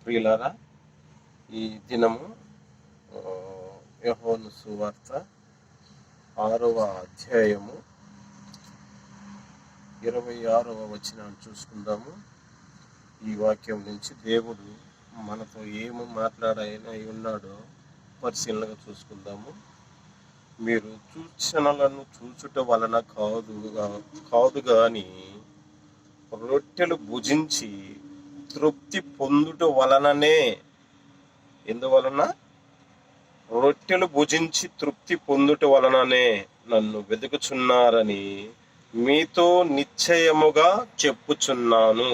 ప్రియులారా, ఈ దినము యోహాను సువార్త 6వ అధ్యాయము 26వ వచనాన్ని చూసుకుందాము. ఈ వాక్యం నుంచి దేవుడు మనతో ఏమి మాట్లాడైనా ఉన్నాడో పరిశీలనగా చూసుకుందాము. మీరు సూచనలను చూచుట వలన కాదు గాని రొట్టెలు భుజించి తృప్తి పొందుట వలననే. ఎందువలన? రొట్టెలు భుజించి తృప్తి పొందుట వలననే నన్ను వెతుకుచున్నారని మీతో నిశ్చయముగా చెప్పుచున్నాను.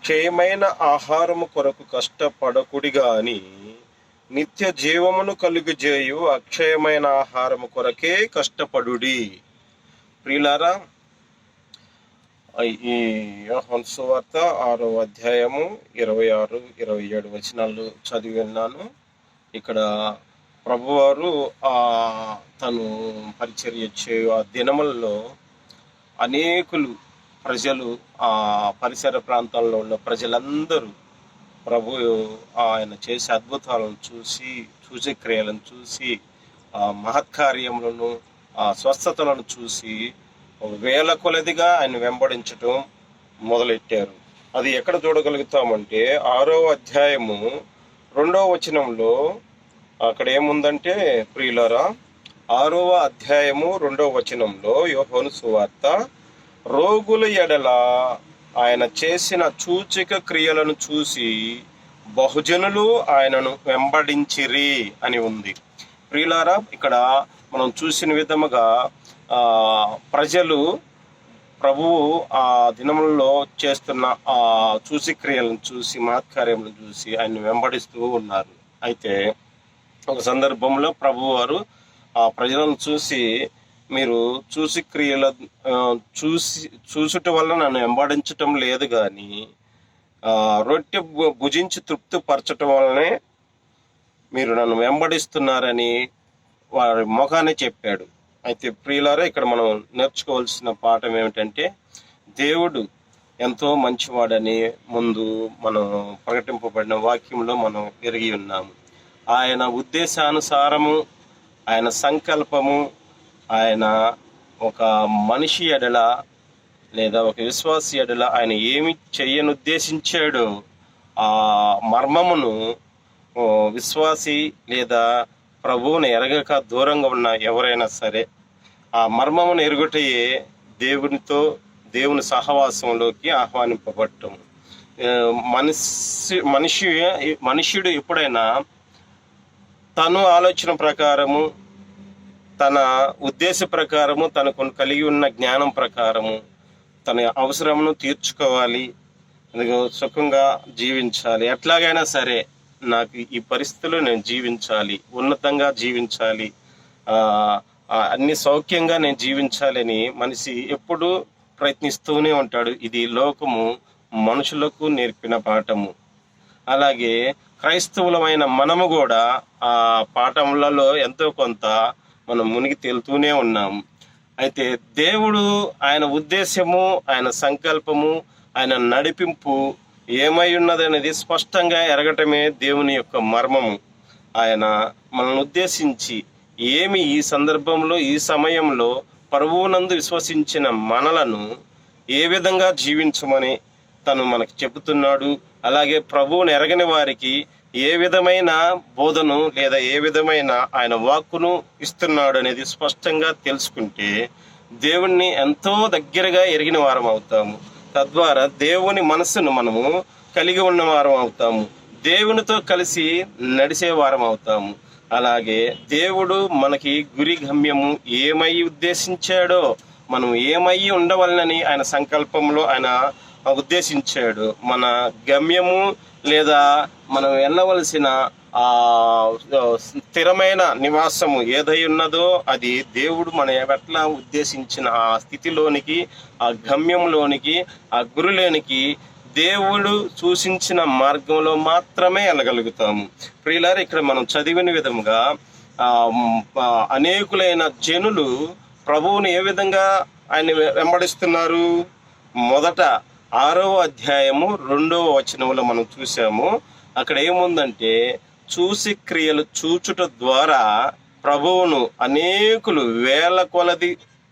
క్షయమైన ఆహారము కొరకు కష్టపడకుడి గాని నిత్య జీవమును కలుగజేయు అక్షయమైన ఆహారము కొరకే కష్టపడుడి. ప్రియులారా, ఈ యోహాను సువార్త 6వ అధ్యాయము 26, 27 వచనాలు చదివి ఉన్నాను. ఇక్కడ ప్రభువారు తను పరిచర్య చేయు ఆ దినములలో అనేకులు ప్రజలు, ఆ పరిసర ప్రాంతాల్లో ఉన్న ప్రజలందరూ ప్రభు ఆయన చేసే అద్భుతాలను చూసి, సూచక్రియలను చూసి, ఆ మహత్కార్యములను, ఆ స్వస్థతలను చూసి వేల కొలదిగా ఆయన వెంబడించటం మొదలెట్టారు. అది ఎక్కడ చూడగలుగుతామంటే 6వ అధ్యాయము 2వ వచనంలో. అక్కడ ఏముందంటే, ప్రియులారా, 6వ అధ్యాయము 2వ వచనంలో యోహాను సువార్త, రోగుల ఎడల ఆయన చేసిన సూచక క్రియలను చూసి బహుజనులు ఆయనను వెంబడించిరి అని ఉంది. ప్రియులారా, ఇక్కడ మనం చూసిన విధముగా ప్రజలు ప్రభువు ఆ దినములలో చేస్తున్న ఆ సూచక్రియలను చూసి, మహత్కార్యములను చూసి ఆయన వెంబడిస్తూ ఉన్నారు. అయితే ఒక సందర్భంలో ప్రభువు వారు ఆ ప్రజలను చూసి, మీరు సూచక్రియల చూసుట వల్ల నన్ను వెంబడించటం లేదు కానీ రొట్టె భుజించి తృప్తిపరచటం వల్లనే మీరు నన్ను వెంబడిస్తున్నారని వారి ముఖాన్ని చెప్పాడు. అయితే ప్రియులారా, ఇక్కడ మనం నేర్చుకోవాల్సిన పాఠం ఏమిటంటే, దేవుడు ఎంతో మంచివాడని ముందు మనం ప్రకటింపబడిన వాక్యంలో మనం ఎరిగి ఉన్నాము. ఆయన ఉద్దేశానుసారము, ఆయన సంకల్పము, ఆయన ఒక మనిషి ఎడల లేదా ఒక విశ్వాసి ఎడల ఆయన ఏమి చెయ్యనుద్దేశించాడో ఆ మర్మమును విశ్వాసి లేదా ప్రభువుని ఎరగక దూరంగా ఉన్న ఎవరైనా సరే ఆ మర్మమును ఎరుగుటయే దేవుని సహవాసంలోకి ఆహ్వానింపబడటం. మనుష్యుడు ఎప్పుడైనా తను ఆలోచన ప్రకారము, తన ఉద్దేశ ప్రకారము, తనకు కలిగి ఉన్న జ్ఞానం ప్రకారము తన అవసరమును తీర్చుకోవాలి, సుఖంగా జీవించాలి, ఎట్లాగైనా సరే నాకు ఈ పరిస్థితుల్లో నేను జీవించాలి, ఉన్నతంగా జీవించాలి, అన్ని సౌఖ్యంగా నేను జీవించాలి అని మనిషి ఎప్పుడూ ప్రయత్నిస్తూనే ఉంటాడు. ఇది లోకము మనుషులకు నేర్పిన పాఠము. అలాగే క్రైస్తవులమైన మనము కూడా ఆ పాఠములలో ఎంతో కొంత మనం మునిగి తేలుతూనే ఉన్నాము. అయితే దేవుడు ఆయన ఉద్దేశము, ఆయన సంకల్పము, ఆయన నడిపింపు ఏమై ఉన్నదనేది స్పష్టంగా ఎరగటమే దేవుని యొక్క మర్మము. ఆయన మనల్ని ఉద్దేశించి ఏమి ఈ సందర్భంలో, ఈ సమయంలో ప్రభువునందు విశ్వసించిన మనలను ఏ విధంగా జీవించమని తను మనకు చెబుతున్నాడు. అలాగే ప్రభువుని ఎరగని వారికి ఏ విధమైన బోధను లేదా ఏ విధమైన ఆయన వాక్కును ఇస్తున్నాడు అనేది స్పష్టంగా తెలుసుకుంటే దేవుణ్ణి ఎంతో దగ్గరగా ఎరిగిన వారం అవుతాము. తద్వారా దేవుని మనస్సును మనము కలిగి ఉన్న వారం అవుతాము. దేవునితో కలిసి నడిచే వారం అవుతాము. అలాగే దేవుడు మనకి గురి గమ్యము ఏమై ఉద్దేశించాడో, మనం ఏమై ఉండవలనని ఆయన సంకల్పంలో ఆయన ఉద్దేశించాడు. మన గమ్యము లేదా మనం వెళ్ళవలసిన స్థిరమైన నివాసము ఏదై ఉన్నదో అది దేవుడు మన ఎట్లా ఉద్దేశించిన ఆ స్థితిలోనికి, ఆ గమ్యంలోనికి, ఆ గురిలోనికి దేవుడు సూచించిన మార్గంలో మాత్రమే వెళ్ళగలుగుతాము. ప్రియులారా, ఇక్కడ మనం చదివిన విధముగా అనేకులైన జనులు ప్రభువుని ఏ విధంగా ఆయన వెంబడిస్తున్నారు? మొదట 6వ అధ్యాయము 2వ వచనంలో మనం చూసాము. అక్కడ ఏముందంటే చూసి క్రియలు చూచుట ద్వారా ప్రభువును అనేకులు వేల కొలది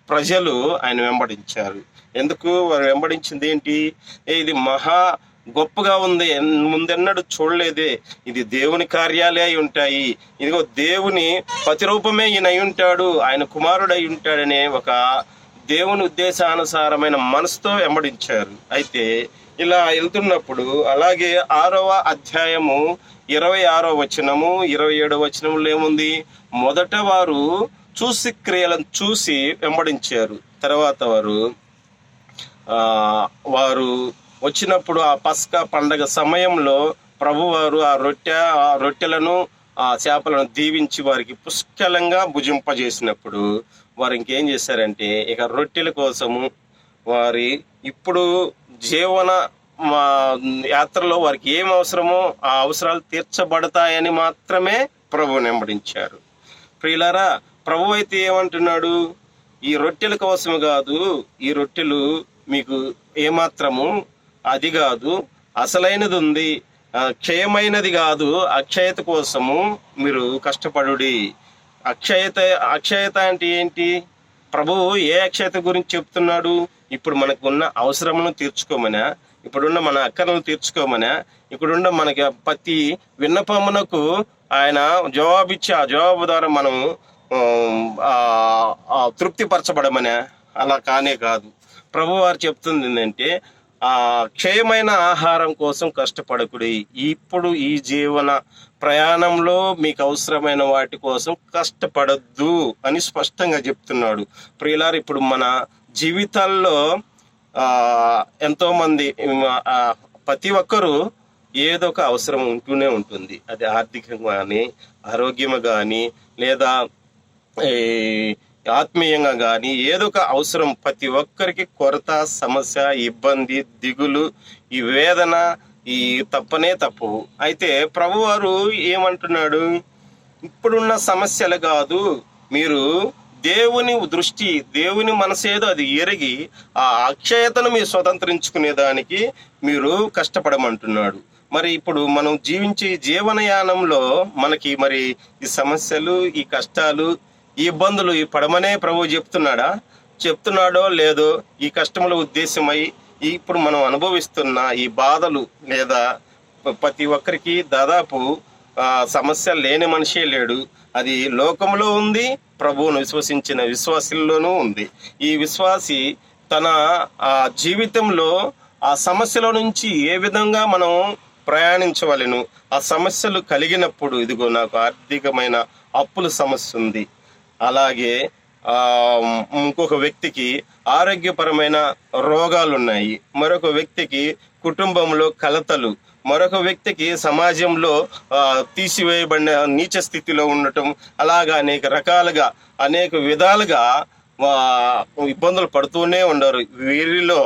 ప్రజలు ఆయన వెంబడించారు. ఎందుకు వారు వెంబడించింది ఏంటి? ఇది మహా గొప్పగా ఉంది, ముందెన్నడూ చూడలేదే, ఇది దేవుని కార్యాలే అయి ఉంటాయి, ఇదిగో దేవుని ప్రతిరూపమే ఈయన అయి ఉంటాడు, ఆయన కుమారుడు అయి ఉంటాడనే ఒక దేవుని ఉద్దేశానుసారమైన మనసుతో వెంబడించారు. అయితే ఇలా వెళ్తున్నప్పుడు అలాగే 6వ అధ్యాయము 26వ వచనము 27వ వచనంలో ఏముంది? మొదట వారు చూసి క్రియలను చూసి వెంబడించారు. తర్వాత వారు వచ్చినప్పుడు ఆ పస్కా పండగ సమయంలో ప్రభువారు ఆ రొట్టెలను ఆ చేపలను దీవించి వారికి పుష్కలంగా భుజింపజేసినప్పుడు వారు ఇంకేం చేశారంటే, ఇక రొట్టెల కోసము వారి ఇప్పుడు జీవన యాత్రలో వారికి ఏం అవసరమో ఆ అవసరాలు తీర్చబడతాయని మాత్రమే ప్రభువుని వెంబడించారు. ప్రియులారా, ప్రభు అయితే ఏమంటున్నాడు? ఈ రొట్టెల కోసము కాదు, ఈ రొట్టెలు మీకు ఏమాత్రము అది కాదు, అసలైనది ఉంది, క్షయమైనది కాదు, అక్షయత కోసము మీరు కష్టపడుడి. అక్షయత అంటే ఏంటి? ప్రభువు ఏ అక్షయత గురించి చెప్తున్నాడు? ఇప్పుడు మనకు ఉన్న అవసరములను తీర్చుకోమనా, ఇప్పుడున్న మన అక్కర్లను తీర్చుకోమనా, ఇప్పుడున్న మనకి ప్రతి విన్నపమునకు ఆయన జవాబిచ్చి ఆ జవాబు ద్వారా మనం తృప్తిపరచబడమనా? అలా కానే కాదు. ప్రభు వారు చెప్తుంది ఏంటంటే, ఆ క్షయమైన ఆహారం కోసం కష్టపడకుడి, ఇప్పుడు ఈ జీవన ప్రయాణంలో మీకు అవసరమైన వాటి కోసం కష్టపడద్దు అని స్పష్టంగా చెప్తున్నాడు. ప్రియులారు, ఇప్పుడు మన జీవితాల్లో ఎంతో మంది ప్రతి ఒక్కరూ ఏదో ఒక అవసరం ఉంటూనే ఉంటుంది. అది ఆర్థికంగా కానీ, ఆరోగ్యంగా కానీ, లేదా ఆత్మీయంగా కానీ ఏదో ఒక అవసరం ప్రతి ఒక్కరికి కొరత, సమస్య, ఇబ్బంది, దిగులు, ఈ వేదన ఈ తప్పనే తప్పు. అయితే ప్రభువారు ఏమంటున్నాడు? ఇప్పుడున్న సమస్యలు కాదు, మీరు దేవుని దృష్టి, దేవుని మనసేదో అది ఎరిగి ఆ అక్షయతను మీరు స్వతంత్రించుకునేదానికి మీరు కష్టపడమంటున్నాడు. మరి ఇప్పుడు మనం జీవించే జీవనయానంలో మనకి మరి ఈ సమస్యలు, ఈ కష్టాలు, ఈ ఇబ్బందులు ఈ పడమనే ప్రభు చెప్తున్నాడో లేదో, ఈ కష్టముల ఉద్దేశమై ఇప్పుడు మనం అనుభవిస్తున్న ఈ బాధలు, లేదా ప్రతి ఒక్కరికి దాదాపు సమస్య లేని మనిషే లేడు. అది లోకంలో ఉంది, ప్రభువును విశ్వసించిన విశ్వాసుల్లోనూ ఉంది. ఈ విశ్వాసి తన జీవితంలో ఆ సమస్యల నుంచి ఏ విధంగా మనం ప్రయాణించవలెను, ఆ సమస్యలు కలిగినప్పుడు, ఇదిగో నాకు ఆర్థికమైన అప్పుల సమస్య ఉంది, అలాగే ఇంకొక వ్యక్తికి ఆరోగ్యపరమైన రోగాలు ఉన్నాయి, మరొక వ్యక్తికి కుటుంబంలో కలతలు, మరొక వ్యక్తికి సమాజంలో తీసివేయబడిన నీచ స్థితిలో ఉండటం, అలాగా అనేక రకాలుగా అనేక విధాలుగా ఇబ్బందులు పడుతూనే ఉండరు. వీరిలో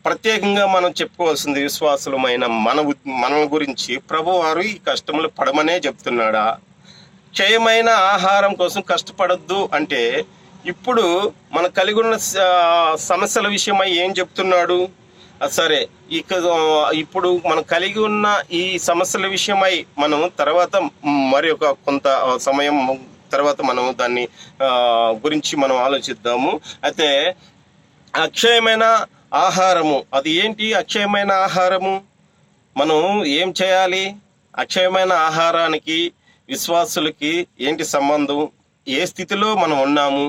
ప్రత్యేకంగా మనం చెప్పుకోవాల్సింది విశ్వాసులమైన మన గురించి ప్రభువారు ఈ కష్టములు పడమనే చెప్తున్నాడా? క్షయమైన ఆహారం కోసం కష్టపడద్దు అంటే ఇప్పుడు మన కలిగి ఉన్న సమస్యల విషయమై ఏం చెప్తున్నాడు? సరే, ఇప్పుడు మనం కలిగి ఉన్న ఈ సమస్యల విషయమై మనం తర్వాత మరి ఒక కొంత సమయం తర్వాత మనం దాన్ని గురించి మనం ఆలోచిద్దాము. అయితే అక్షయమైన ఆహారము, అది ఏంటి? అక్షయమైన ఆహారము మనం ఏం చేయాలి? అక్షయమైన ఆహారానికి విశ్వాసులకి ఏంటి సంబంధం? ఏ స్థితిలో మనం ఉన్నాము?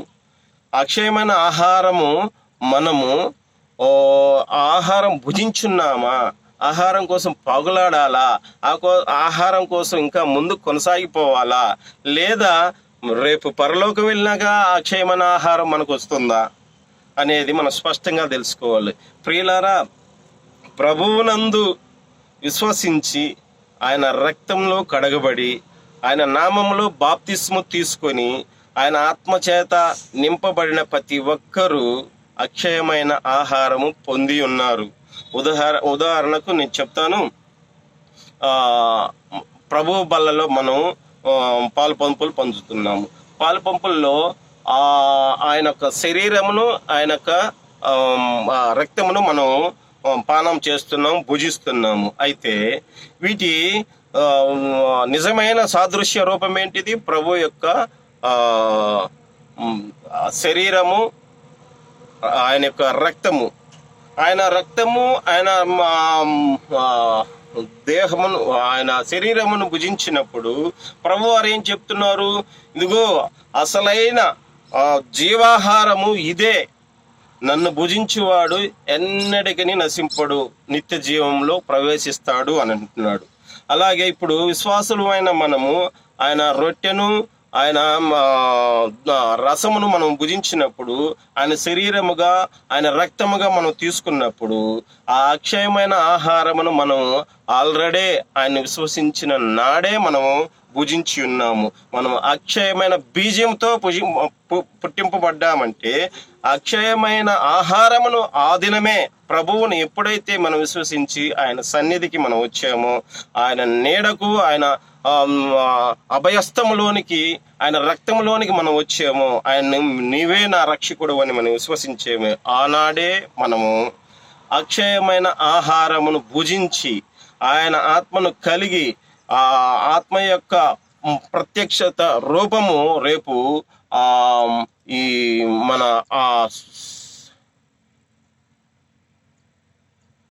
అక్షయమైన ఆహారము మనము ఆహారం భుజించున్నామా? ఆహారం కోసం పగులాడాలా? ఆహారం కోసం ఇంకా ముందు కొనసాగిపోవాలా? లేదా రేపు పరలోకం వెళ్ళినాక అక్షయమైన ఆహారం మనకు వస్తుందా అనేది మనం స్పష్టంగా తెలుసుకోవాలి. ప్రియులారా, ప్రభువునందు విశ్వసించి ఆయన రక్తంలో కడగబడి ఆయన నామములో బాప్తిస్ము తీసుకొని ఆయన ఆత్మచేత నింపబడిన ప్రతి ఒక్కరూ అక్షయమైన ఆహారము పొంది ఉన్నారు. ఉదాహరణకు నేను చెప్తాను. ప్రభు బల్లలో మనం పాలు పంపులు పంచుతున్నాము. పాలు పంపుల్లో ఆయన యొక్క శరీరమును, ఆయన యొక్క రక్తమును మనం పానం చేస్తున్నాము, భుజిస్తున్నాము. అయితే వీటి ఆ, నిజమైన సాదృశ్య రూపం ఏంటిది? ప్రభు యొక్క ఆ, శరీరము, ఆయన యొక్క రక్తము. ఆయన రక్తము, ఆయన దేహమును, ఆయన శరీరమును భుజించినప్పుడు ప్రభు వారు ఏం చెప్తున్నారు? ఇదిగో అసలైన జీవాహారము ఇదే, నన్ను భుజించువాడు ఎన్నటికీ నశింపడు, నిత్య జీవంలో ప్రవేశిస్తాడు అని అంటున్నాడు. అలాగే ఇప్పుడు విశ్వాసులు అయిన మనము ఆయన రొట్టెను, ఆయన రసమును మనం భుజించినప్పుడు, ఆయన శరీరముగా, ఆయన రక్తముగా మనం తీసుకున్నప్పుడు, ఆ అక్షయమైన ఆహారమును మనం ఆల్రెడీ ఆయన విశ్వసించిన నాడే మనం భుజించి ఉన్నాము. మనం అక్షయమైన బీజంతో పుట్టింపబడ్డామంటే, అక్షయమైన ఆహారమును ఆ దినమే ప్రభువుని ఎప్పుడైతే మనం విశ్వసించి ఆయన సన్నిధికి మనం వచ్చామో, ఆయన నీడకు, ఆయన అభయస్థములోనికి, ఆయన రక్తంలోనికి మనం వచ్చామో, ఆయన నీవే నా రక్షకుడు అని మనం విశ్వసించేమో, ఆనాడే మనము అక్షయమైన ఆహారమును భుజించి ఆయన ఆత్మను కలిగి, ఆ ఆత్మ యొక్క ప్రత్యక్షత రూపము రేపు ఈ మన